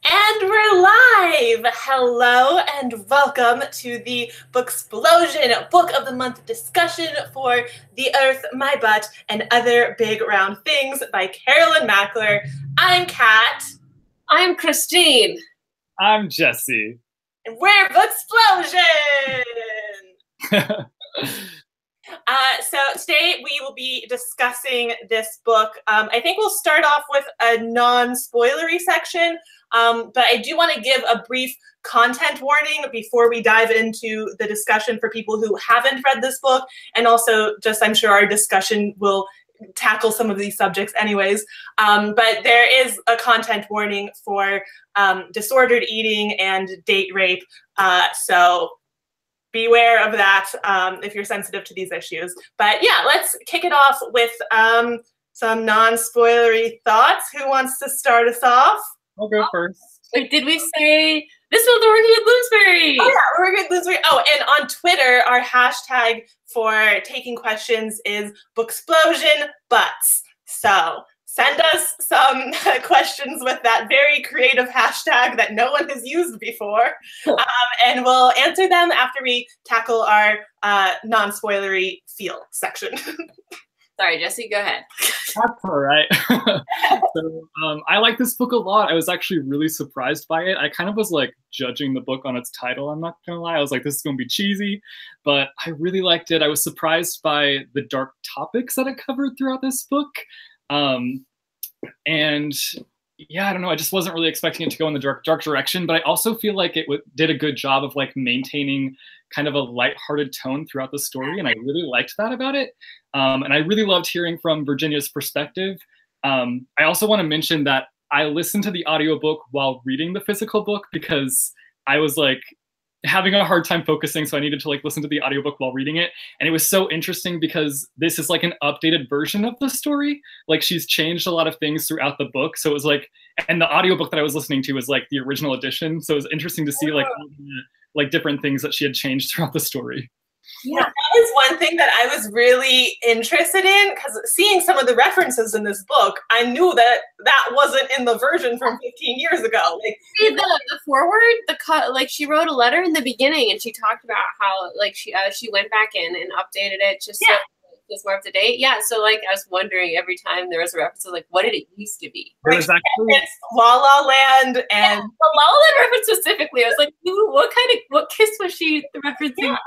And we're live! Hello and welcome to the Booksplosion Book of the Month discussion for The Earth, My Butt, and Other Big Round Things by Carolyn Mackler. I'm Kat. I'm Christine. I'm Jesse. And we're Booksplosion! So today we will be discussing this book. I think we'll start off with a non-spoilery section, but I do want to give a brief content warning before we dive into the discussion for people who haven't read this book, and also just I'm sure our discussion will tackle some of these subjects anyways. But there is a content warning for disordered eating and date rape, so beware of that if you're sensitive to these issues. But yeah, let's kick it off with some non-spoilery thoughts. Who wants to start us off? I'll go first. Wait, did we say this was the Working with Bloomsbury? Oh yeah, Working with Bloomsbury. Oh, and on Twitter, our hashtag for taking questions is Booksplosion_butts. So send us some questions with that very creative hashtag that no one has used before, and we'll answer them after we tackle our non-spoilery feel section. Sorry, Jesse, go ahead. That's all right. So, I like this book a lot. I was actually really surprised by it. I kind of was like judging the book on its title, I'm not gonna lie. I was like, this is gonna be cheesy, but I really liked it. I was surprised by the dark topics that it covered throughout this book. And yeah, I don't know, I just wasn't really expecting it to go in the dark direction, but I also feel like it did a good job of like maintaining kind of a lighthearted tone throughout the story, and I really liked that about it. And I really loved hearing from Virginia's perspective. I also want to mention that I listened to the audiobook while reading the physical book because I was like having a hard time focusing, so I needed to like listen to the audiobook while reading it. And it was so interesting because this is like an updated version of the story. Like she's changed a lot of things throughout the book. So it was like, and the audiobook that I was listening to was like the original edition. So it was interesting to see like all the, like different things that she had changed throughout the story. Yeah, that was one thing that I was really interested in, because seeing some of the references in this book, I knew that that wasn't in the version from 15 years ago. Like, see the forward, like she wrote a letter in the beginning, and she talked about how like she went back in and updated it just so it was more up to date. Yeah, so like I was wondering every time there was a reference, like what did it used to be? There was actually it's La La Land and the La La Land reference specifically. I was like, what kiss was she referencing? Yeah.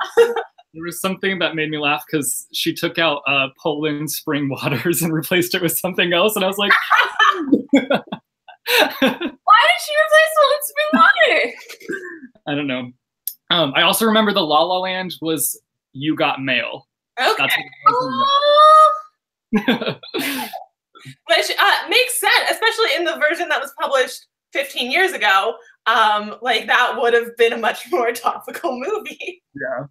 There was something that made me laugh because she took out Poland spring waters and replaced it with something else, and I was like, why did she replace Poland spring water? I don't know. I also remember the La La Land was You Got Mail. Okay. Which makes sense, especially in the version that was published 15 years ago. Like that would have been a much more topical movie. Yeah.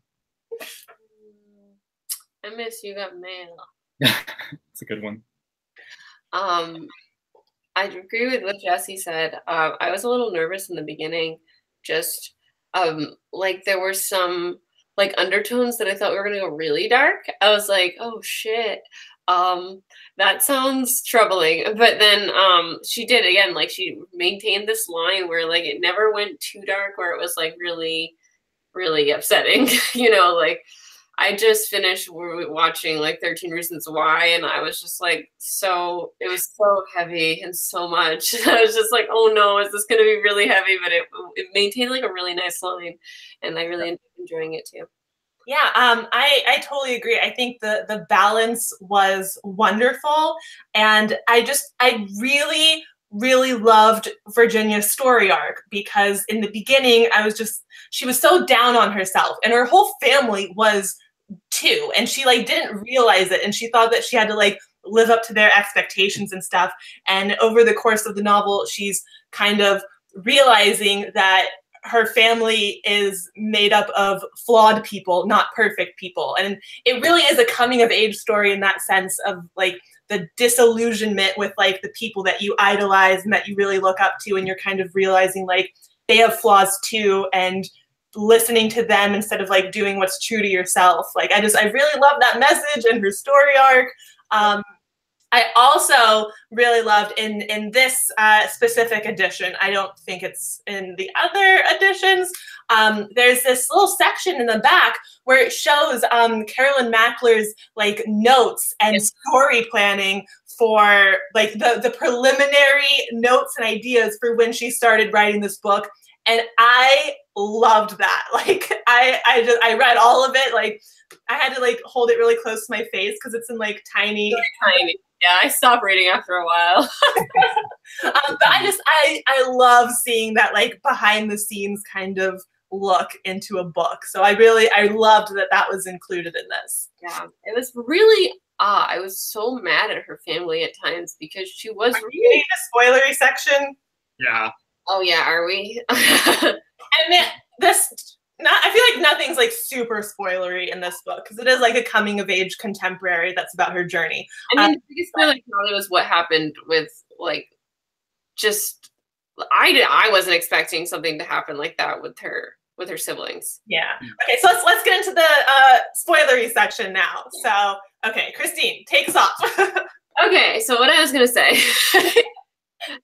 I miss You Got Mail. It's a good one. I agree with what Jesse said. I was a little nervous in the beginning. Just like there were some like undertones that I thought were gonna go really dark. I was like, oh shit. That sounds troubling. But then she did again, like she maintained this line where like it never went too dark where it was like really, really upsetting. You know, like I just finished watching like 13 Reasons Why, and I was just like, it was so heavy and so much. I was just like, oh no, is this going to be really heavy? But it maintained like a really nice line, and I really ended up enjoying it too. Yeah, I totally agree. I think the balance was wonderful, and I really, really loved Virginia's story arc, because in the beginning she was so down on herself, and her whole family was too, and she like didn't realize it, and she thought that she had to like live up to their expectations and stuff. And over the course of the novel, she's kind of realizing that her family is made up of flawed people, not perfect people. And it really is a coming of age story in that sense of like the disillusionment with like the people that you idolize and that you really look up to, and you're kind of realizing like they have flaws too, and listening to them instead of like doing what's true to yourself. Like I really love that message and her story arc. I also really loved in this specific edition, I don't think it's in the other editions, there's this little section in the back where it shows Carolyn Mackler's like notes and story planning for like the preliminary notes and ideas for when she started writing this book. And I loved that. Like I read all of it. Like I had to like hold it really close to my face because it's in like tiny. Yeah, I stopped reading after a while. But I love seeing that like behind the scenes kind of look into a book. So I loved that was included in this. Yeah, it was really I was so mad at her family at times because she was really the spoilery section. Yeah. Oh yeah, are we? And I feel like nothing's like super spoilery in this book because it is like a coming of age contemporary that's about her journey. I mean, the biggest spoiler probably was what happened with like just I wasn't expecting something to happen like that with her siblings. Yeah. Okay, so let's get into the spoilery section now. So okay, Christine, take us off. Okay, so what I was gonna say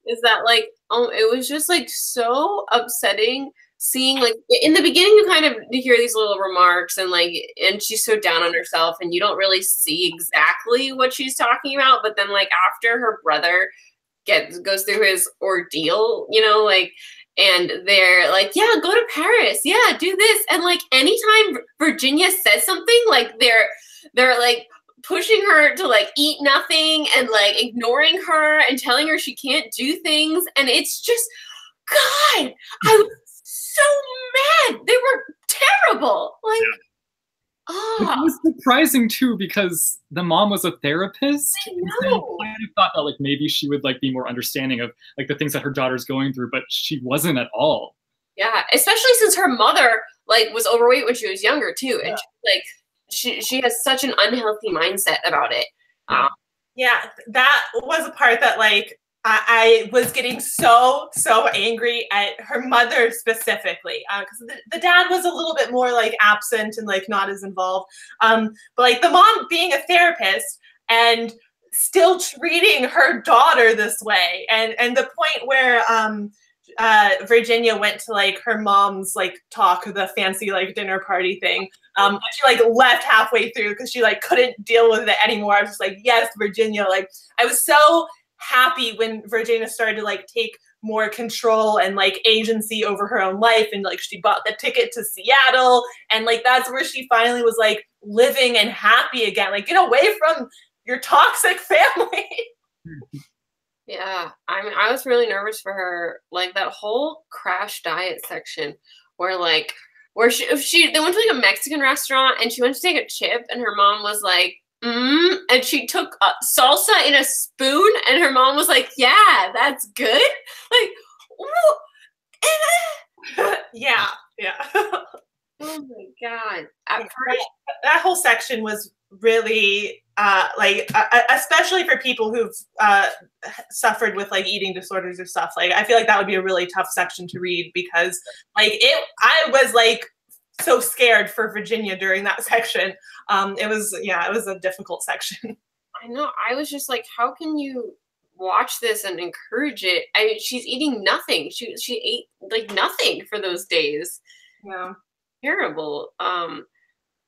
is that like it was just like so upsetting seeing like in the beginning you kind of hear these little remarks and she's so down on herself and you don't really see exactly what she's talking about, but then like after her brother goes through his ordeal, you know, like, and they're like, yeah, go to Paris, yeah, do this, and like anytime Virginia says something, like they're like pushing her to like eat nothing and like ignoring her and telling her she can't do things, and it's just God, I was so mad. They were terrible. Like, It was surprising too because the mom was a therapist. I know. I kind of thought that like maybe she would like be more understanding of like the things that her daughter's going through, but she wasn't at all. Yeah, especially since her mother like was overweight when she was younger too, and she has such an unhealthy mindset about it. Yeah, that was a part that like I was getting so angry at her mother specifically because the dad was a little bit more like absent and like not as involved. But like the mom being a therapist and still treating her daughter this way, and the point where Virginia went to like her mom's like talk, the fancy like dinner party thing. She like left halfway through because she like couldn't deal with it anymore. I was just like, yes, Virginia. Like I was so happy when Virginia started to like take more control and like agency over her own life, and like she bought the ticket to Seattle, and like that's where she finally was like living and happy again. Like get away from your toxic family. Yeah, I mean, I was really nervous for her. Like that whole crash diet section, where they went to like a Mexican restaurant and she went to take a chip, and her mom was like, and she took salsa in a spoon, and her mom was like, yeah, that's good. Like, yeah. Oh my God. That whole section was really especially for people who've suffered with like eating disorders or stuff. Like I feel like that would be a really tough section to read because like I was like so scared for Virginia during that section. It was a difficult section. I know. I was just like, how can you watch this and encourage it? I mean, she's eating nothing. She ate like nothing for those days. Yeah. Terrible.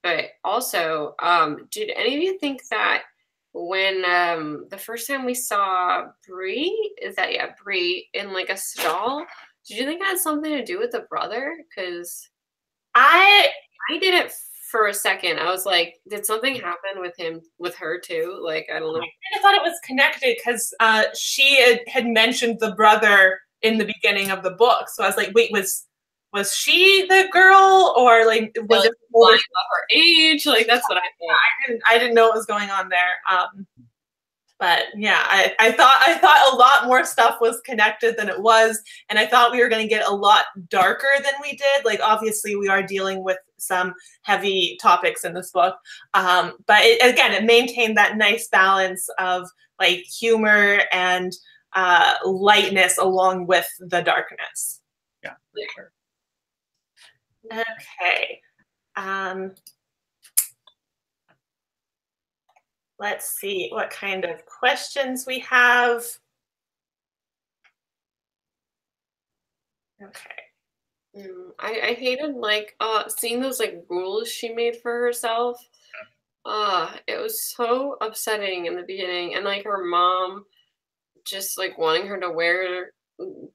But also, did any of you think that when the first time we saw Bree in like a stall, did you think that had something to do with the brother? Because I didn't for a second. I was like, did something happen with her too? Like, I don't know. I thought it was connected because she had mentioned the brother in the beginning of the book. So I was like, wait, was she the girl, or like was it lying about her age? Like that's what I thought. I didn't know what was going on there. But yeah, I thought a lot more stuff was connected than it was, and I thought we were going to get a lot darker than we did. Like obviously we are dealing with some heavy topics in this book, but it maintained that nice balance of like humor and lightness along with the darkness. Yeah. Sure. Okay. let's see what kind of questions we have. Okay. I hated like seeing those like rules she made for herself. It was so upsetting in the beginning, and like her mom just like wanting her to wear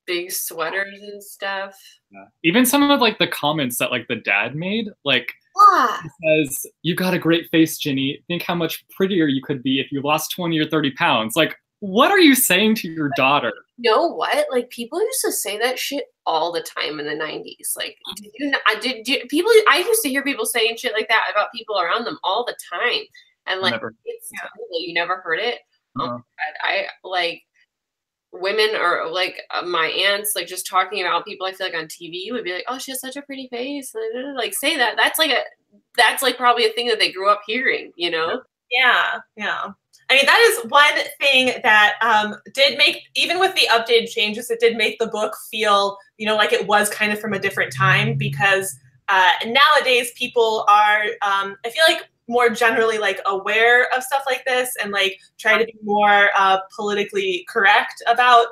big sweaters and stuff. Yeah. Even some of like the comments that like the dad made, like he says, "You got a great face, Ginny. Think how much prettier you could be if you lost 20 or 30 pounds." Like, what are you saying to your daughter? You know what? Like, people used to say that shit all the time in the 90s. Like, people, I used to hear people saying shit like that about people around them all the time. And like, it's terrible. You never heard it? Oh my God. I like women or like my aunts, like just talking about people I feel like on TV would be like, oh, she has such a pretty face. Like, say that. That's like probably a thing that they grew up hearing, you know? Yeah, yeah. I mean, that is one thing that did make, even with the updated changes, it did make the book feel, you know, like it was kind of from a different time, because nowadays people are, I feel like, more generally like aware of stuff like this and like try to be more politically correct about,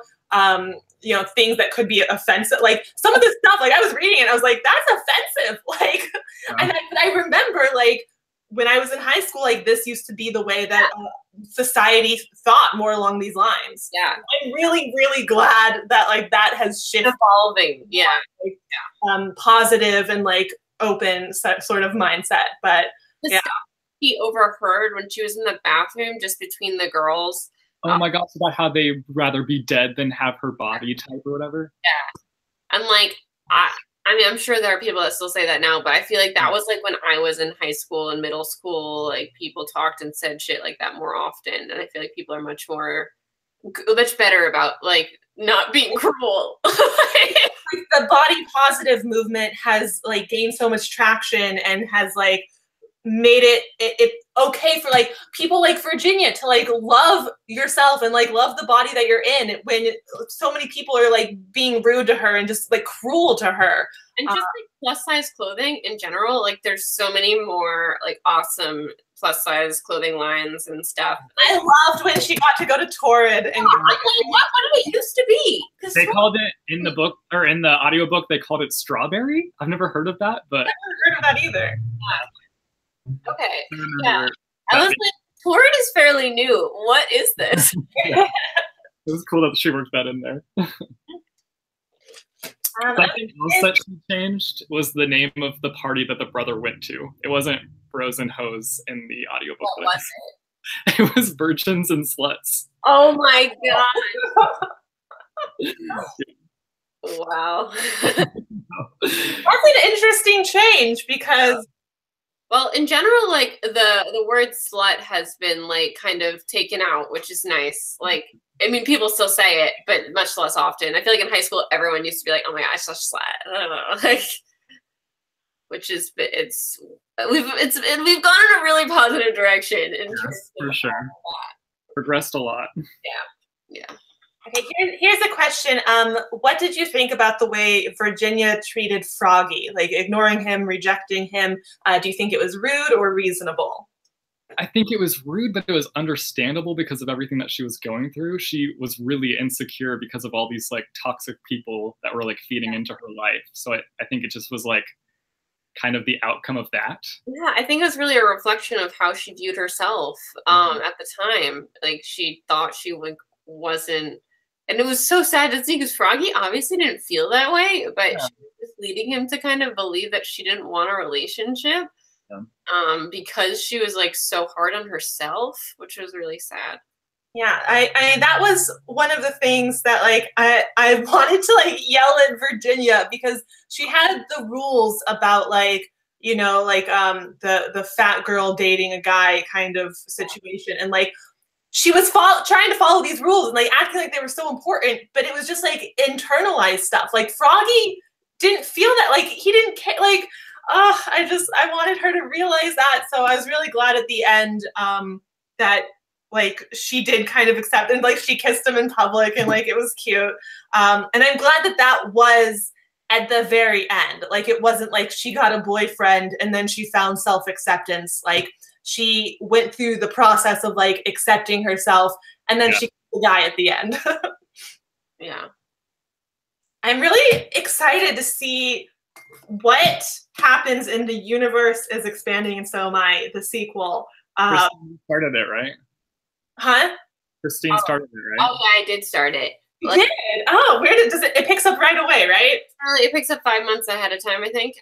you know, things that could be offensive. Like some of this stuff, like I was reading it, I was like, that's offensive. Like, and I remember like when I was in high school, like this used to be the way that society thought, more along these lines. Yeah. I'm really, really glad that like that has shifted. Evolving. Yeah. Like, positive and like open sort of mindset. But the stuff he overheard when she was in the bathroom just between the girls. Oh my gosh, about how they'd rather be dead than have her body type or whatever. Yeah. And like, I mean, I'm sure there are people that still say that now, but I feel like that was like when I was in high school and middle school, like people talked and said shit like that more often. And I feel like people are much better about like not being cruel. The body positive movement has like gained so much traction and has like made it okay for like people like Virginia to like love yourself and like love the body that you're in, when so many people are like being rude to her and just like cruel to her. And just like plus size clothing in general, like there's so many more like awesome plus size clothing lines and stuff. I loved when she got to go to Torrid and like, what did it used to be? They called it in the book or in the audiobook, they called it strawberry. I've never heard of that, but I've never heard of that either. Okay. Yeah. I was like, Torrid is fairly new. What is this? It was cool that she worked that in there. Something else that she changed was the name of the party that the brother went to. It wasn't Bros and Hoes in the audiobook. What was it? It was Virgins and Sluts. Oh my God. Wow. That's an interesting change because well, in general, like the word slut has been like kind of taken out, which is nice. Like, I mean, people still say it, but much less often. I feel like in high school, everyone used to be like, "Oh my gosh, such slut," I don't know, like, which is we've gone in a really positive direction in terms for sure. Progressed a lot. Yeah. Okay, here's a question. What did you think about the way Virginia treated Froggy? Like ignoring him, rejecting him. Do you think it was rude or reasonable? I think it was rude, but it was understandable because of everything that she was going through. She was really insecure because of all these like toxic people that were like feeding into her life. So I think it just was like kind of the outcome of that. Yeah, I think it was really a reflection of how she viewed herself at the time. Like she thought she wasn't. And it was so sad to see because Froggy obviously didn't feel that way, but she was just leading him to kind of believe that she didn't want a relationship because she was like so hard on herself, which was really sad. Yeah, I that was one of the things that like I wanted to like yell at Virginia because she had the rules about like, you know, like the fat girl dating a guy kind of situation, and like she was trying to follow these rules and like acting like they were so important, but it was just like internalized stuff. Like Froggy didn't feel that, like he didn't care. Like, I wanted her to realize that. So I was really glad at the end that like she did kind of accept, and like she kissed him in public and like it was cute. And I'm glad that that was at the very end. Like it wasn't like she got a boyfriend and then she found self-acceptance. Like she went through the process of like accepting herself, and then she could die at the end. Yeah. I'm really excited to see what happens in The Universe is Expanding, and So Am I, the sequel. Christine started it, right? Huh? Christine started it, right? Oh yeah, I did start it. You did? Oh, where does it picks up right away, right? It picks up 5 months ahead of time, I think.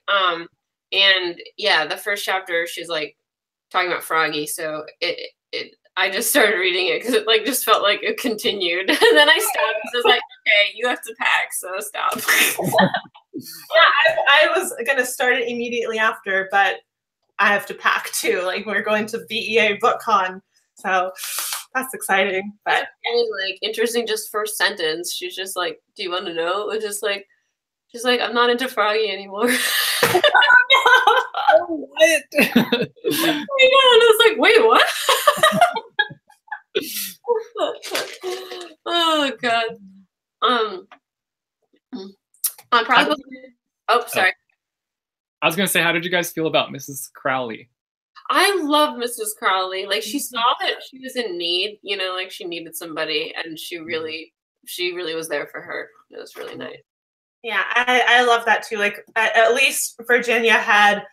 And yeah, the first chapter, she's like talking about Froggy, so I just started reading it because it like just felt like it continued. And then I stopped. So I was like, okay, you have to pack, so stop. Yeah, I was gonna start it immediately after, but I have to pack too. Like we're going to BEA BookCon, so that's exciting. But like interesting, just first sentence. She's just like, "Do you want to know?" It's just like, she's like, "I'm not into Froggy anymore." Oh, what? I know, and I was like, "Wait, what?" Oh god. I'm probably. Oh, sorry. I was gonna say, how did you guys feel about Mrs. Crowley? I love Mrs. Crowley. Like she saw that she was in need, you know, like she needed somebody, and she really was there for her. It was really nice. Yeah, I love that too. Like at least Virginia had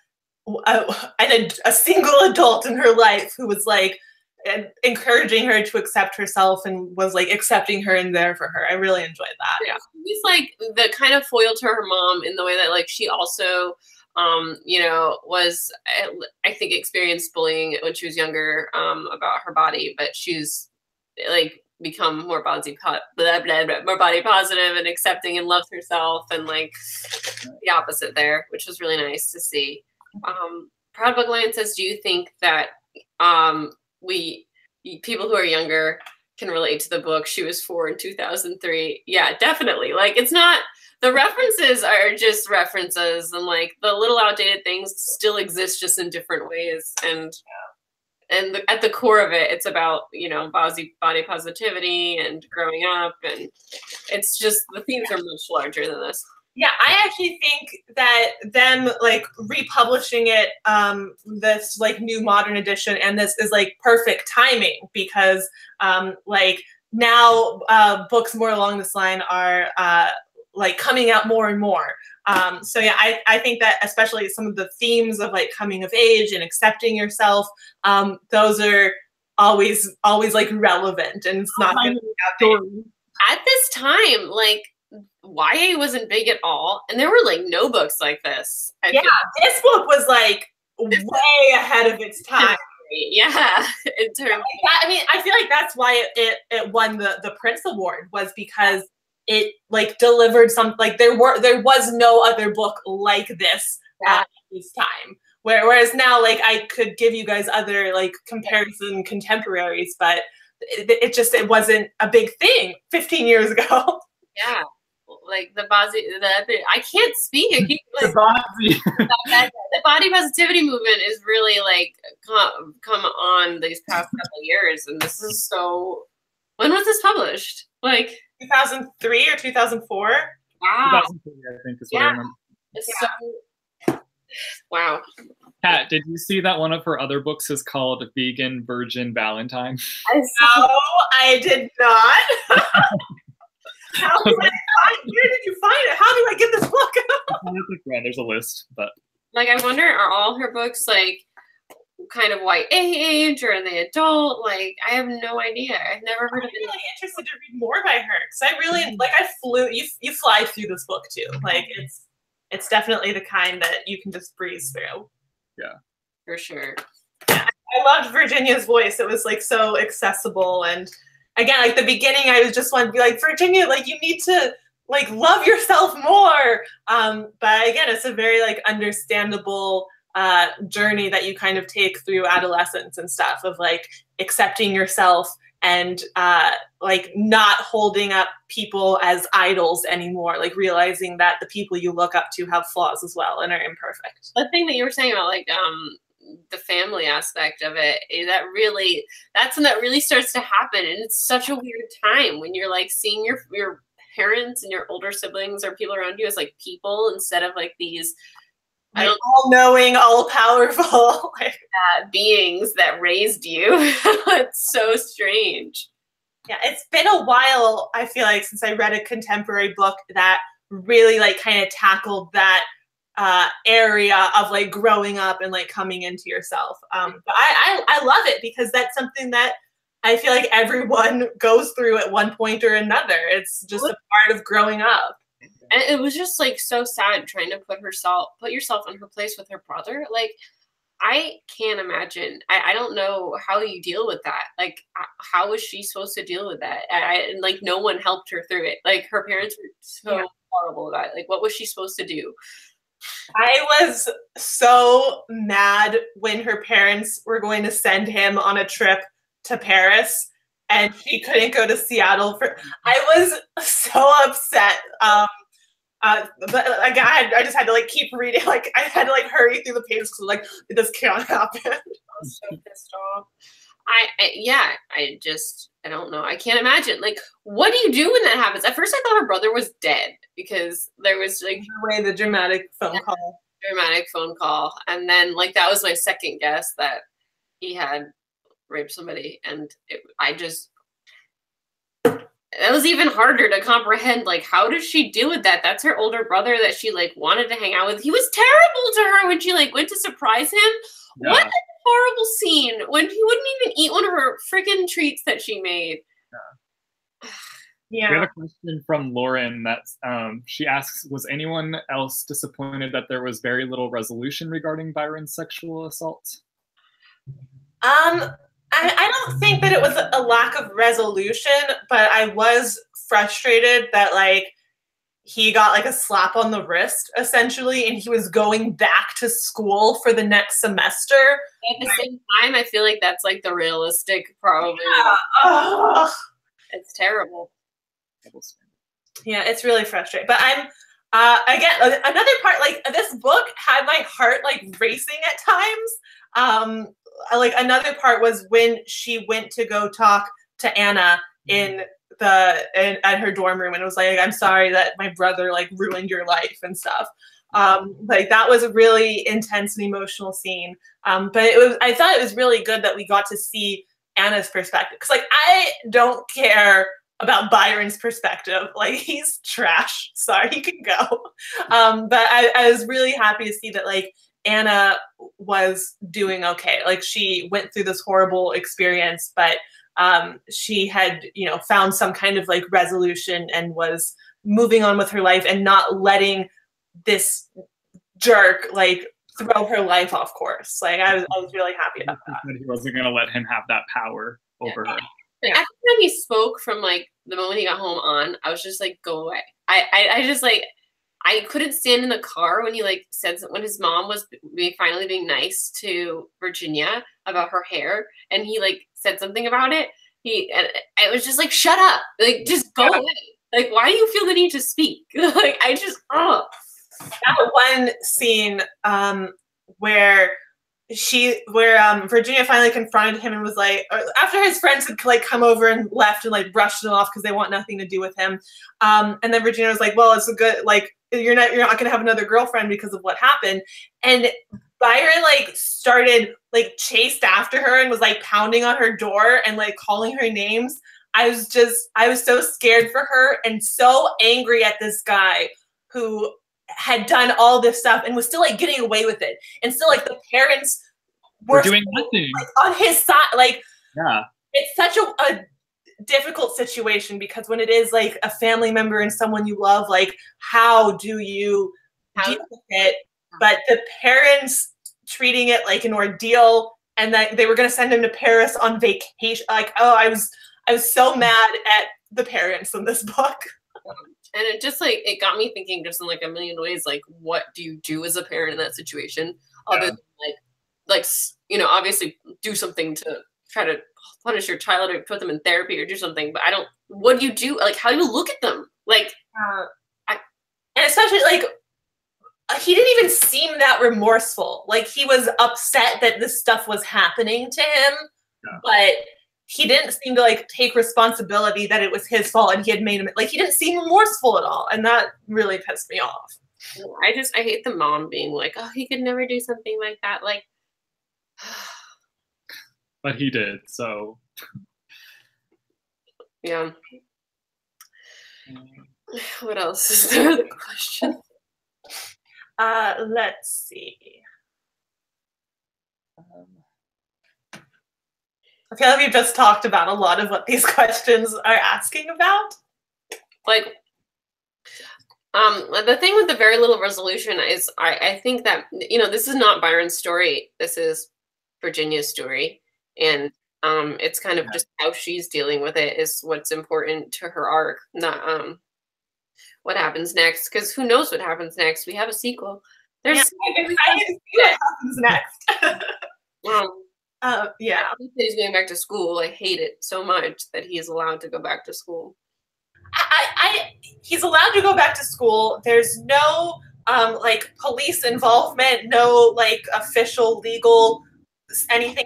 a single adult in her life who was like encouraging her to accept herself and was like accepting her and there for her. I really enjoyed that. Yeah, she's like the kind of foil to her mom in the way that like she also you know, was I think experienced bullying when she was younger about her body, but she's like become more body positive and accepting and loves herself, and like the opposite there, which was really nice to see. Proud Book Lion says, do you think that people who are younger can relate to the book? She was 4 in 2003. Yeah, definitely. Like it's not, the references are just references, and like the little outdated things still exist just in different ways. And at the core of it, it's about, you know, body positivity and growing up, and it's just the themes are much larger than this. Yeah, I actually think that them like republishing it, this like new modern edition, and this is like perfect timing because like now books more along this line are like coming out more and more. So yeah, I think that especially some of the themes of like coming of age and accepting yourself, those are always like relevant, and it's not going to be outdated. At this time, like YA wasn't big at all, and there were like no books like this. This book was like way ahead of its time. Yeah, in terms. I mean, I feel like that's why it won the Prince Award, was because it like delivered some, like there was no other book like this at this time. Whereas now, like I could give you guys other like comparison contemporaries, but it wasn't a big thing 15 years ago. Yeah. Like I can't speak. I keep, like, the body positivity movement is really like come on these past couple of years, and this is so. When was this published? Like 2003 or 2004? Wow. 2003, I think is what I remember. It's so. Wow. Kat, did you see that one of her other books is called Vegan Virgin Valentine? No, I did not. Where did you find it? How do I get this book? There's a list, but like I wonder, are all her books like kind of YA age, or are they adult? Like I have no idea. I've never heard of it. I'm really interested to read more by her, because I really like. You fly through this book too. Like it's definitely the kind that you can just breeze through. Yeah, for sure. Yeah, I loved Virginia's voice. It was like so accessible, and again, like the beginning, I was just want to be like, Virginia, like you need to like love yourself more. But again, it's a very like understandable journey that you kind of take through adolescence and stuff, of like accepting yourself and like not holding up people as idols anymore, like realizing that the people you look up to have flaws as well and are imperfect. The thing that you were saying about like the family aspect of it, that's when that really starts to happen, and it's such a weird time when you're like seeing your parents and your older siblings or people around you as like people instead of like these I don't all-knowing, all-powerful beings that raised you. It's so strange. Yeah, it's been a while, I feel like, since I read a contemporary book that really like kind of tackled that area of like growing up and like coming into yourself. But I love it because that's something that I feel like everyone goes through at one point or another. It's just a part of growing up. And it was just like so sad trying to put yourself in her place with her brother. Like, I can't imagine. I don't know how you deal with that. Like, how was she supposed to deal with that? And like, no one helped her through it. Like, her parents were so horrible about it. Like, what was she supposed to do? I was so mad when her parents were going to send him on a trip to Paris and he couldn't go to Seattle. I was so upset. But like I just had to like keep reading. Like I had to like hurry through the pages because like this can't happen. I was so pissed off. I don't know. I can't imagine. Like, what do you do when that happens? At first, I thought her brother was dead because there was like the dramatic phone call. Dramatic phone call, and then like that was my second guess that he had raped somebody, and that was even harder to comprehend. Like, how does she deal with that? That's her older brother that she like wanted to hang out with. He was terrible to her when she like went to surprise him. Yeah. What a horrible scene when he wouldn't even eat one of her freaking treats that she made. Yeah. We have a question from Lauren that she asks, was anyone else disappointed that there was very little resolution regarding Byron's sexual assault? I don't think that it was a lack of resolution, but I was frustrated that like he got like a slap on the wrist essentially, and he was going back to school for the next semester. At the same time, I feel like that's like the realistic probably. Yeah. It's terrible. Yeah, it's really frustrating. But I'm again another part, like this book had my heart like racing at times. Like another part was when she went to go talk to Anna at her dorm room, and it was like, I'm sorry that my brother like ruined your life and stuff. Like that was a really intense and emotional scene. But I thought it was really good that we got to see Anna's perspective, because like I don't care about Byron's perspective. Like he's trash. Sorry, he can go. But I was really happy to see that like Anna was doing okay. Like she went through this horrible experience, but she had, found some kind of like resolution and was moving on with her life and not letting this jerk like throw her life off course. Like I was really happy about that. He wasn't going to let him have that power over her. Like, every time he spoke from like the moment he got home on, I was just like, go away. I just like, I couldn't stand in the car when he like said when his mom was finally being nice to Virginia about her hair, and he like said something about it. It was just like, shut up, like just go away. Like, why do you feel the need to speak? Like, that one scene where Virginia finally confronted him and was like, after his friends had like come over and left and like brushed him off because they want nothing to do with him, and then Virginia was like, well, it's a good, like, you're not gonna have another girlfriend because of what happened. And Byron like started like chased after her and was like pounding on her door and like calling her names. I was so scared for her and so angry at this guy who had done all this stuff and was still like getting away with it, and still like the parents were doing nothing like, on his side. Like, yeah, it's such a difficult situation, because when it is like a family member and someone you love, like how do you deal with it? But the parents treating it like an ordeal, and that they were going to send him to Paris on vacation. Like, oh, I was so mad at the parents in this book. And it just like, it got me thinking just in like a million ways, like what do you do as a parent in that situation? Other than like, obviously do something to try to punish your child or put them in therapy or do something. But what do you do? Like, how do you look at them? Like, and especially like, he didn't even seem that remorseful. Like he was upset that this stuff was happening to him, but he didn't seem to like take responsibility that it was his fault and he had made him, like he didn't seem remorseful at all. And that really pissed me off. I hate the mom being like, oh, he could never do something like that. Like, but he did, so. Yeah. What else is there? The question. Let's see. I feel like we've just talked about a lot of what these questions are asking about. Like, the thing with the very little resolution is I think that, you know, this is not Byron's story. This is Virginia's story. And it's kind of just how she's dealing with it is what's important to her arc, not what happens next. Because who knows what happens next? We have a sequel. There's I'm excited to see what happens next. Yeah. He's going back to school. I hate it so much that he is allowed to go back to school. He's allowed to go back to school. There's no like police involvement, no like official legal anything.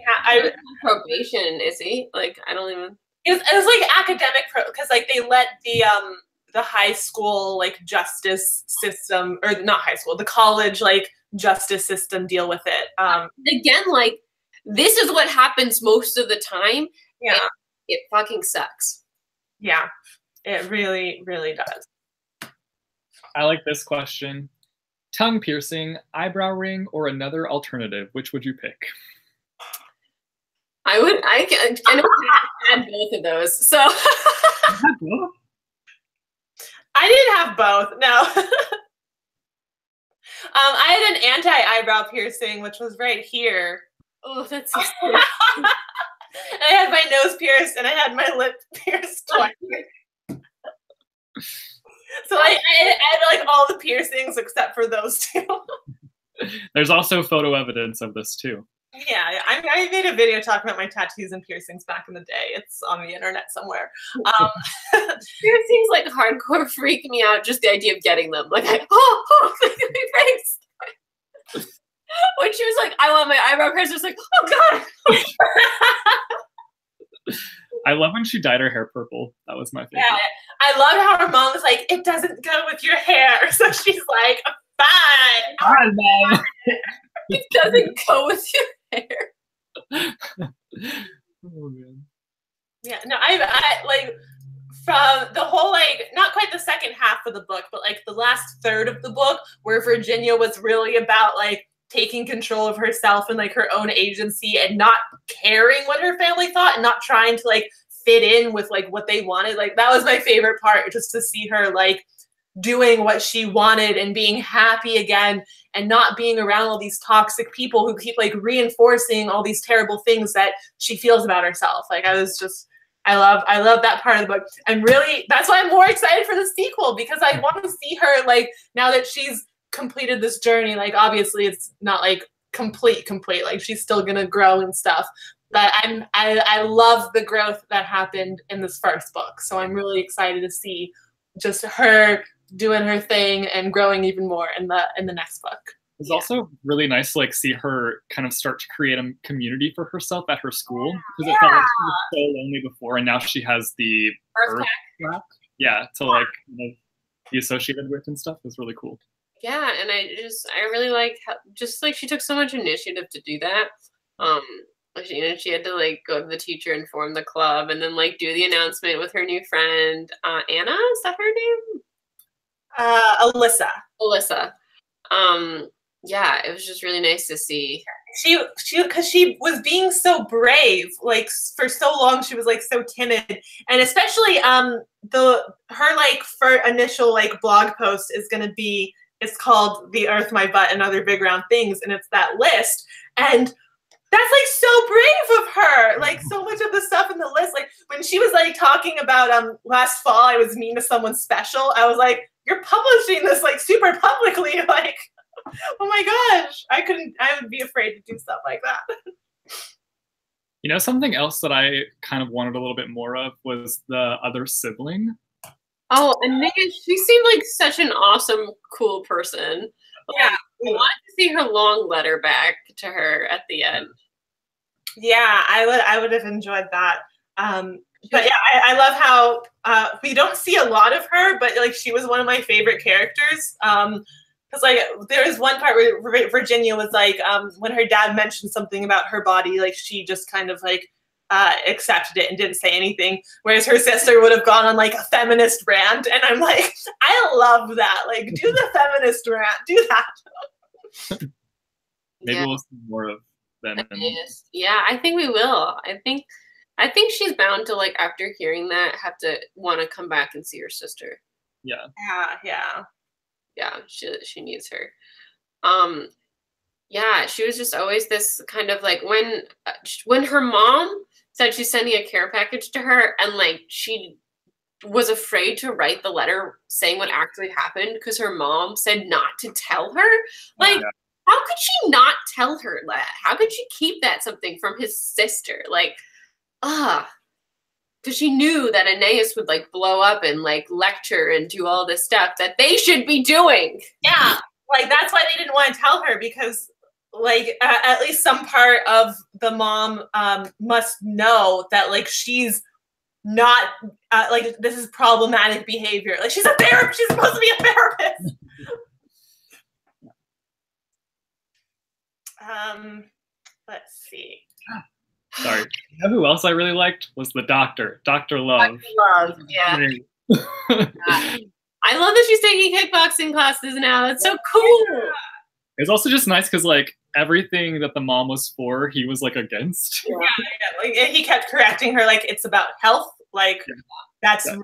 Probation, is he? Like, I don't even. It was like academic because like they let the high school like justice system, or not high school, the college like justice system deal with it. Again, like, this is what happens most of the time. Yeah, it fucking sucks. Yeah, it really, really does. I like this question. Tongue piercing, eyebrow ring, or another alternative? Which would you pick? I know I had both of those. So I didn't have both. No. I had an anti-eyebrow piercing, which was right here. Oh, that's so I had my nose pierced and I had my lip pierced twice. So I had like all the piercings except for those two. There's also photo evidence of this too. Yeah, I made a video talking about my tattoos and piercings back in the day. It's on the internet somewhere. Piercings like hardcore freak me out. Just the idea of getting them. Like, my face. When she was like, I want my eyebrow pierced, I was like, oh god. I love when she dyed her hair purple. That was my favorite. Yeah, I love how her mom was like, it doesn't go with your hair. So she's like, fine. Fine, Mom. It doesn't go with your hair. Oh man. Yeah, no, I like from the whole like not quite the second half of the book, but like the last third of the book where Virginia was really about like taking control of herself and like her own agency and not caring what her family thought and not trying to like fit in with like what they wanted. Like that was my favorite part, just to see her like doing what she wanted and being happy again and not being around all these toxic people who keep like reinforcing all these terrible things that she feels about herself. Like I love that part of the book. And really that's why I'm more excited for the sequel, because I want to see her like now that she's completed this journey. Like obviously it's not like complete, like she's still gonna grow and stuff. But I love the growth that happened in this first book. So I'm really excited to see just her doing her thing and growing even more in the next book. It's also really nice to like see her kind of start to create a community for herself at her school, because it felt like she was so lonely before, and now she has the Earth Pack. Yeah, to like be associated with and stuff is really cool. Yeah, and I really like how just like she took so much initiative to do that. She had to like go to the teacher and form the club, and then like do the announcement with her new friend Anna. Is that her name? Alyssa. Yeah, it was just really nice to see. She because she was being so brave, like for so long she was like so timid, and especially her like for initial like blog post is gonna be, it's called The Earth, My Butt, and Other Big Round Things, and it's that list, and that's like so brave of her. Like so much of the stuff in the list, like when she was like talking about last fall I was mean to someone special, I was like, you're publishing this like super publicly, like oh my gosh, I would be afraid to do stuff like that. You know, something else that I kind of wanted a little bit more of was the other sibling. Oh, and Megan, she seemed like such an awesome, cool person. Yeah. I wanted to see her long letter back to her at the end. Yeah, I would have enjoyed that. But yeah, I love how we don't see a lot of her, but like she was one of my favorite characters. Because because like there was one part where Virginia was like, when her dad mentioned something about her body, like she just kind of like accepted it and didn't say anything, whereas her sister would have gone on like a feminist rant, and I'm like, I love that. Like, do the feminist rant, do that. Maybe we'll see more of them. Yeah, I think we will. I think she's bound to, like, after hearing that, have to want to come back and see her sister. Yeah. Yeah, she needs her. Yeah, she was just always this kind of like, when her mom said she's sending a care package to her, and like she was afraid to write the letter saying what actually happened because her mom said not to tell her. Like, how could she not tell her that? How could she keep that something from his sister? Like, because she knew that Aeneas would like blow up and like lecture and do all this stuff that they should be doing. Yeah, like that's why they didn't want to tell her, because like at least some part of the mom must know that like she's not like this is problematic behavior. Like she's a therapist. She's supposed to be a therapist. Let's see. Sorry. You know who else I really liked was the doctor, Dr. Love. Dr. Love, yeah. I love that she's taking kickboxing classes now. It's so cool. It's also just nice because like everything that the mom was for, he was like against. Yeah. Like he kept correcting her, like it's about health. Like that's wrong.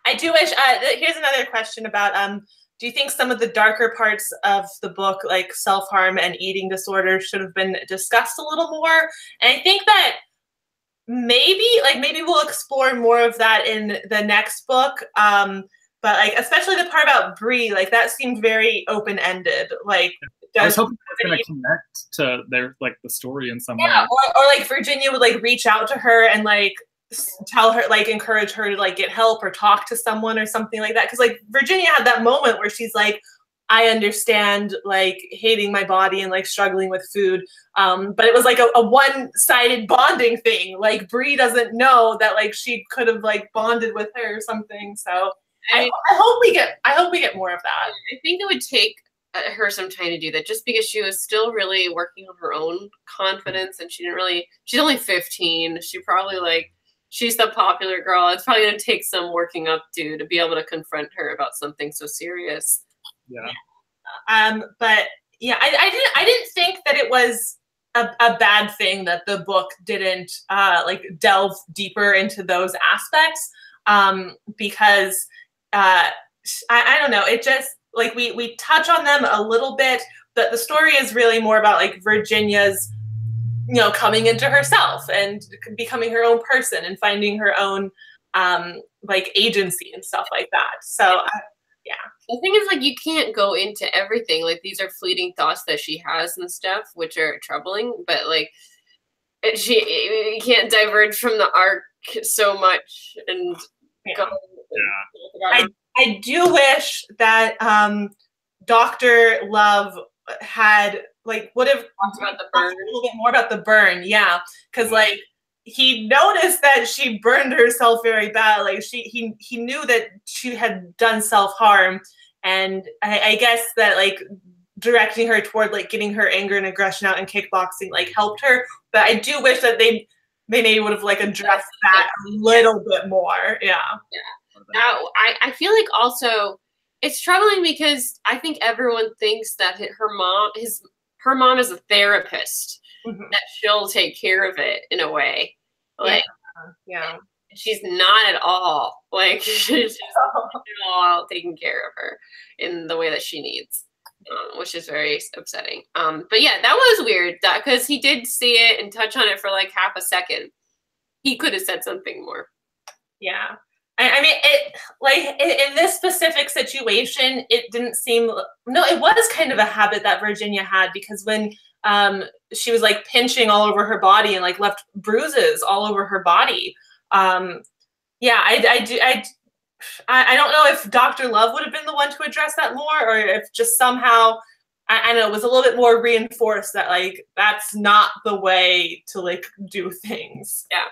I do wish. Here's another question about. Do you think some of the darker parts of the book, like self-harm and eating disorder, should have been discussed a little more? And I think that maybe we'll explore more of that in the next book. But like, especially the part about Bree, like that seemed very open-ended. Like, I was hoping it was going to connect to their like the story in some way. Or like Virginia would like reach out to her and like tell her, like encourage her to like get help or talk to someone or something like that, because like Virginia had that moment where she's like, I understand like hating my body and like struggling with food, but it was like a one-sided bonding thing. Like Bree doesn't know that like she could have like bonded with her or something. So I hope we get more of that. I think it would take her some time to do that, just because she was still really working on her own confidence, and she's only 15. She probably like, she's the popular girl. It's probably going to take some working up to be able to confront her about something so serious. Yeah. But yeah, I didn't think that it was a bad thing that the book didn't like delve deeper into those aspects, because I don't know. It just like we touch on them a little bit, but the story is really more about like Virginia's, you know, coming into herself and becoming her own person and finding her own like agency and stuff like that. So yeah. The thing is, like, you can't go into everything. Like, these are fleeting thoughts that she has and stuff, which are troubling, but like you can't diverge from the arc so much and go. Yeah. I do wish that Dr. Love had like would have talked about the burn. A little bit more about the burn, yeah, because like he noticed that she burned herself very bad. Like he knew that she had done self-harm, and I guess that like directing her toward like getting her anger and aggression out in kickboxing like helped her. But I do wish that they maybe would have like addressed that a little bit more. Yeah. Now I feel like also it's troubling because I think everyone thinks that her mom is a therapist, that she'll take care of it in a way. Like, she's not at all. Like, she's not at all taking care of her in the way that she needs, which is very upsetting. But yeah, that was weird because he did see it and touch on it for like half a second. He could have said something more. Yeah. I mean, it like in this specific situation, it didn't seem. No, it was kind of a habit that Virginia had, because when she was like pinching all over her body and like left bruises all over her body. Yeah, I don't know if Dr. Love would have been the one to address that more, or if just somehow I don't know, it was a little bit more reinforced that like that's not the way to like do things. Yeah.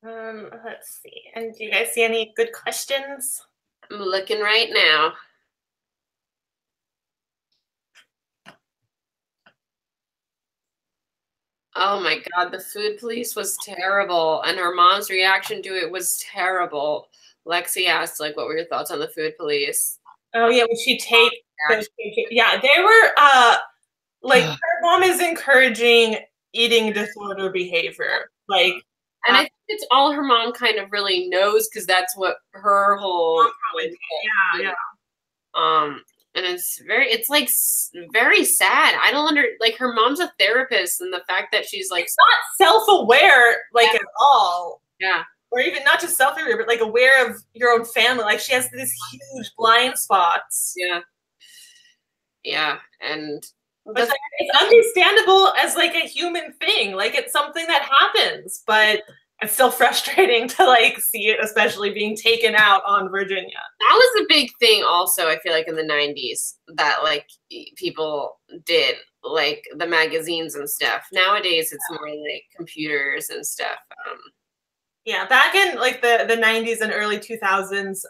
Let's see. And do you guys see any good questions? I'm looking right now. Oh my God, the food police was terrible, and her mom's reaction to it was terrible. Lexi asked, like, what were your thoughts on the food police? Oh yeah, when she taped those, yeah, they were like her mom is encouraging eating disorder behavior. Like, and I think it's all her mom kind of really knows, because that's what her whole yeah. And it's like very sad. I don't like, her mom's a therapist, and the fact that she's like, it's not self-aware like at all. Yeah. Or even not just self-aware, but like aware of your own family. Like she has these huge blind spots. Yeah. Yeah. And it's understandable as like a human thing. Like it's something that happens, but it's still frustrating to like see it, especially being taken out on Virginia. That was a big thing also, I feel like, in the 90s, that like people did, like the magazines and stuff. Nowadays it's more like computers and stuff. Yeah, back in like the 90s and early 2000s,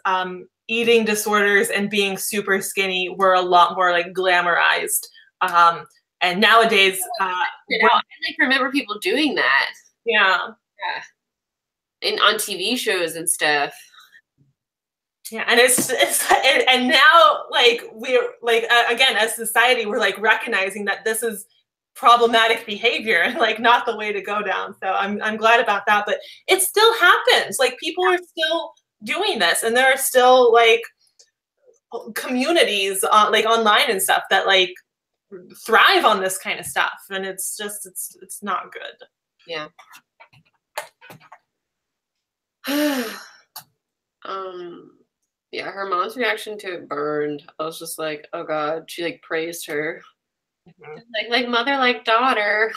eating disorders and being super skinny were a lot more like glamorized. And nowadays, I like remember people doing that. Yeah. On TV shows and stuff. Yeah, and and now like we're like again, as society, we're like recognizing that this is problematic behavior and like not the way to go down. So I'm glad about that, but it still happens. Like people are still doing this, and there are still like communities like online and stuff that like thrive on this kind of stuff, and it's just it's not good. Yeah. Yeah, her mom's reaction to it burned. I was just like, oh God. She like praised her. Mm-hmm. Like mother, like daughter.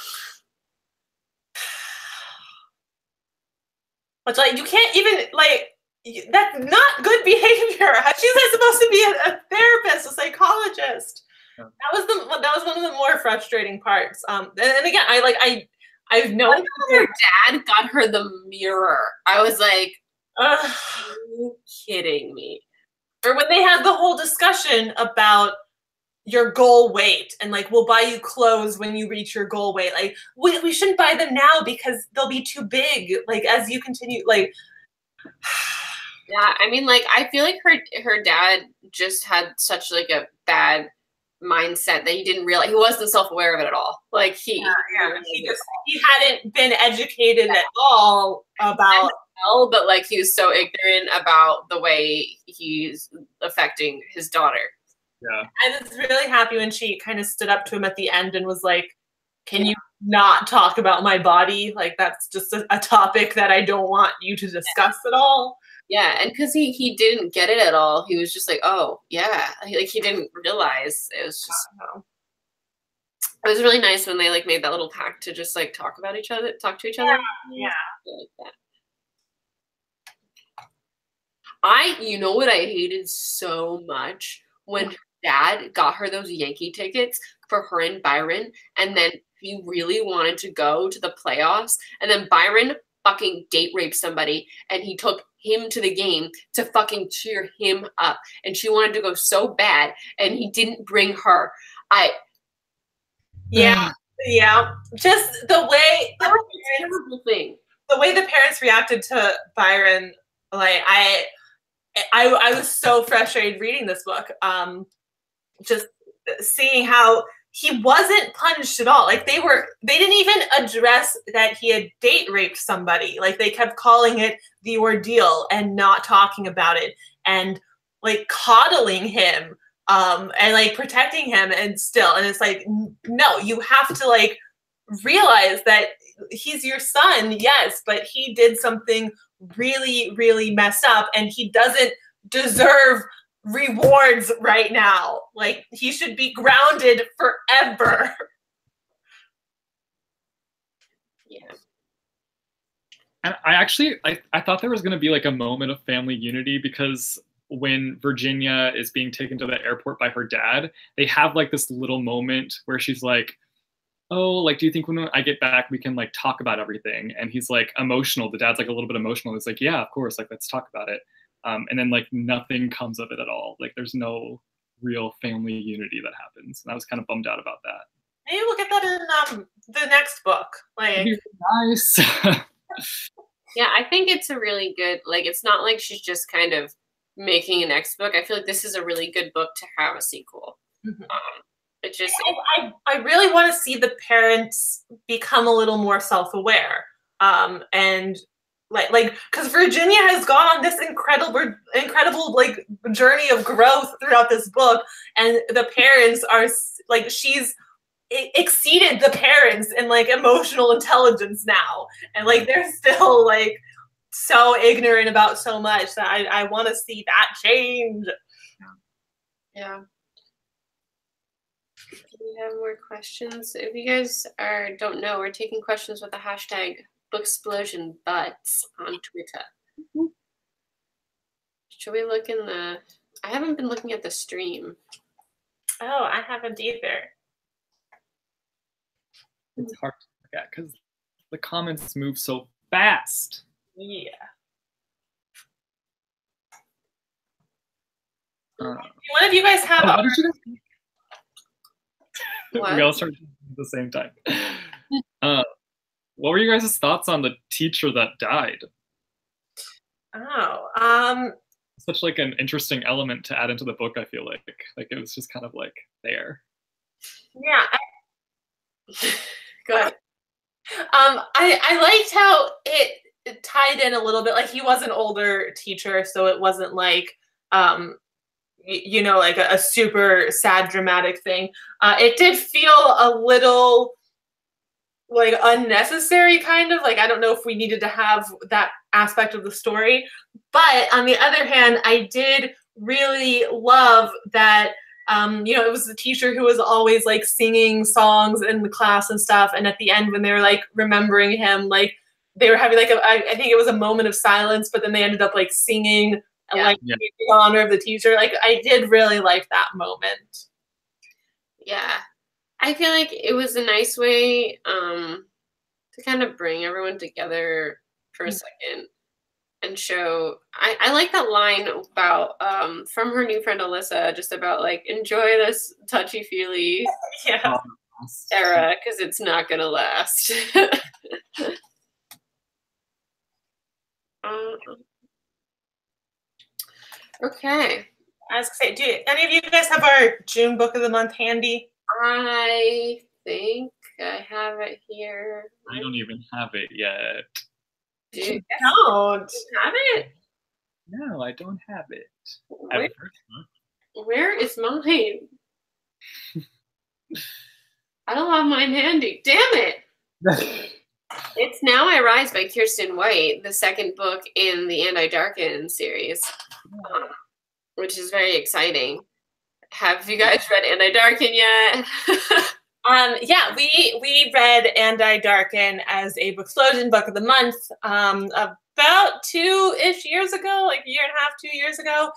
It's like you can't even like, that's not good behavior. She's not supposed to be a therapist, a psychologist. Yeah. That was one of the more frustrating parts. And again, I've known her dad got her the mirror. I was like, are you kidding me? Or when they had the whole discussion about your goal weight and like, we'll buy you clothes when you reach your goal weight. Like, we shouldn't buy them now because they'll be too big. Like, as you continue, like. Yeah, I mean, like, I feel like her dad just had such like a bad mindset that he didn't realize, he wasn't self-aware of it at all. Like he hadn't been educated at all about, but like he was so ignorant about the way he's affecting his daughter. Yeah. I was really happy when she kind of stood up to him at the end and was like, can you not talk about my body? Like, that's just a topic that I don't want you to discuss at all. Yeah, and because he didn't get it at all. He was just like, oh, yeah. Like, he didn't realize. It was just, it was really nice when they, like, made that little pact to just, like, talk to each other. Yeah. Like that. You know what I hated so much? When her dad got her those Yankee tickets for her and Byron, and then he really wanted to go to the playoffs, and then Byron fucking date raped somebody, and he took him to the game to fucking cheer him up, and she wanted to go so bad, and he didn't bring her. Yeah. Just the way the way the parents reacted to Byron, like I was so frustrated reading this book. Just seeing how he wasn't punished at all. Like they didn't even address that he had date raped somebody. Like they kept calling it the ordeal and not talking about it, and like coddling him and like protecting him, and it's like, no, you have to like realize that he's your son, yes, but he did something really, really messed up, and he doesn't deserve rewards right now. Like, he should be grounded forever. Yeah. And I thought there was going to be like a moment of family unity, because when Virginia is being taken to the airport by her dad, they have like this little moment where she's like, oh, like, do you think when I get back we can like talk about everything? And he's like emotional. The dad's like a little bit emotional. He's like, yeah, of course, like let's talk about it. And then like nothing comes of it at all. Like there's no real family unity that happens. And I was kind of bummed out about that. Maybe we'll get that in the next book. Like, nice. Yeah, I think it's a really good, like, it's not like she's just kind of making a next book. I feel like this is a really good book to have a sequel. Mm-hmm. It just, I really want to see the parents become a little more self-aware, and like because Virginia has gone on this incredible like journey of growth throughout this book, and the parents are like, she's exceeded the parents in like emotional intelligence now, and like they're still like so ignorant about so much that I want to see that change. yeah. Do we have more questions? If you guys don't know, we're taking questions with the hashtag Booksplosion butts on Twitter. Mm-hmm. Should we look in the? I haven't been looking at the stream. Oh, I haven't either. It's hard to look at because the comments move so fast. Yeah. One of you guys have? What did you guys? What? We all started at the same time. What were you guys' thoughts on the teacher that died? Oh, such like an interesting element to add into the book. I feel like it was just kind of like there. Yeah. Go ahead. I liked how it tied in a little bit. Like, he was an older teacher, so it wasn't like you know, like a super sad dramatic thing. It did feel a little like unnecessary, kind of like, I don't know if we needed to have that aspect of the story. But on the other hand, I did really love that you know, it was the teacher who was always like singing songs in the class and stuff, and at the end when they were like remembering him, like they were having like I think it was a moment of silence, but then they ended up like singing like in honor of the teacher. Like, I did really like that moment. Yeah, I feel like it was a nice way to kind of bring everyone together for a second and show. I like that line about from her new friend Alyssa, just about like, enjoy this touchy-feely era because it's not gonna last. Okay. I was gonna say, do any of you guys have our June book of the month handy? I think I have it here. I don't even have it yet. You don't have it? No, I don't have it. Where is mine? I don't have mine handy. Damn it! It's Now I Rise by Kirsten White, the second book in the Anti-Darken series, which is very exciting. Have you guys read Anti-Darken yet? Yeah, we read Anti-Darken as a Booksplosion book of the month about 2-ish years ago, like a year and a half, 2 years ago.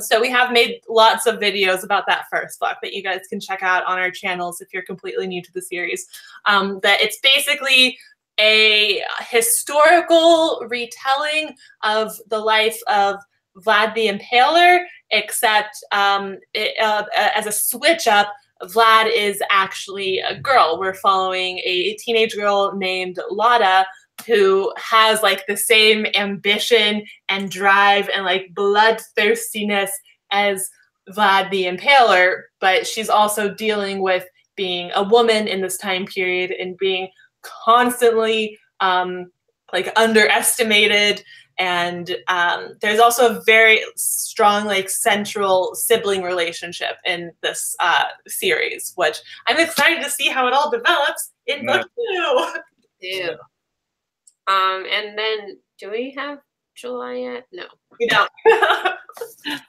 So we have made lots of videos about that first book that you guys can check out on our channels if you're completely new to the series. That it's basically a historical retelling of the life of Vlad the Impaler, except as a switch up, Vlad is actually a girl. We're following a teenage girl named Lada who has like the same ambition and drive and like bloodthirstiness as Vlad the Impaler, but she's also dealing with being a woman in this time period and being constantly like underestimated. And there's also a very strong like central sibling relationship in this series, which I'm excited to see how it all develops in book 2. Yeah. And then, do we have July yet? No, we don't.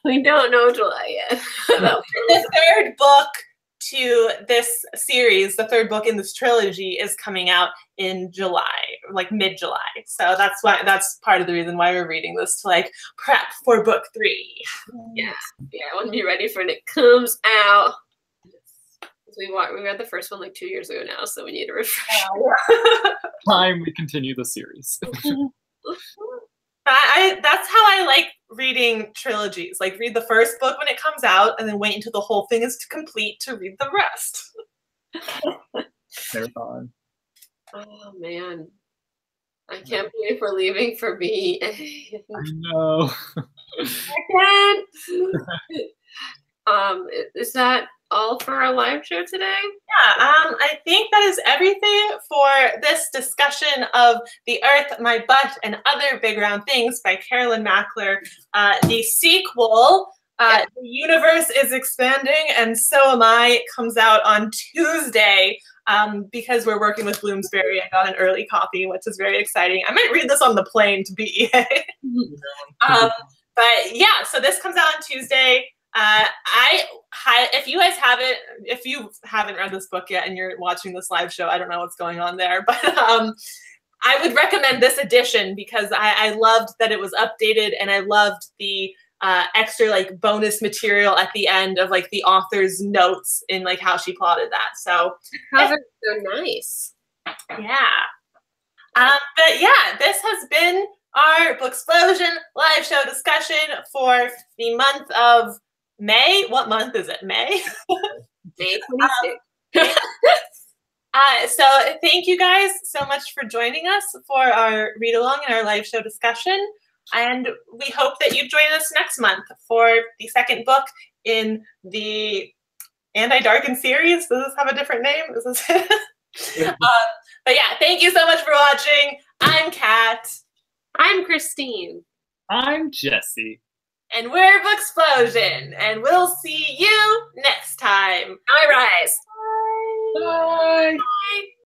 We don't know July yet. The third book to this series, the third book in this trilogy, is coming out in July, like mid-July. So that's part of the reason why we're reading this, to like prep for book 3. Yes. Yeah, I want to be ready for when it comes out. We read the first one like 2 years ago now, so we need a refresh. Time we continue the series. That's how I like reading trilogies. Like, read the first book when it comes out, and then wait until the whole thing is complete to read the rest. Marathon. Oh man, I can't believe we're leaving for B. I know. I can't. Is that all for our live show today? Yeah, I think that is everything for this discussion of The Earth, My Butt, and Other Big Round Things by Carolyn Mackler. The sequel, The Universe is Expanding, and So Am I, comes out on Tuesday. Because we're working with Bloomsbury, I got an early copy, which is very exciting. I might read this on the plane to BEA. But yeah, so this comes out on Tuesday. If you haven't read this book yet and you're watching this live show, I don't know what's going on there, but I would recommend this edition because I loved that it was updated, and I loved the extra like bonus material at the end of like the author's notes in like how she plotted that. So covers so nice. Yeah. But yeah, this has been our Booksplosion live show discussion for the month of May. What month is it? May? May 26th. So thank you guys so much for joining us for our read along and our live show discussion. And we hope that you join us next month for the second book in the Anti-Darken series. Does this have a different name? Is this but yeah, thank you so much for watching. I'm Kat. I'm Christine. I'm Jesse. And we're Booksplosion. And we'll see you next time. I rise. Bye. Bye. Bye.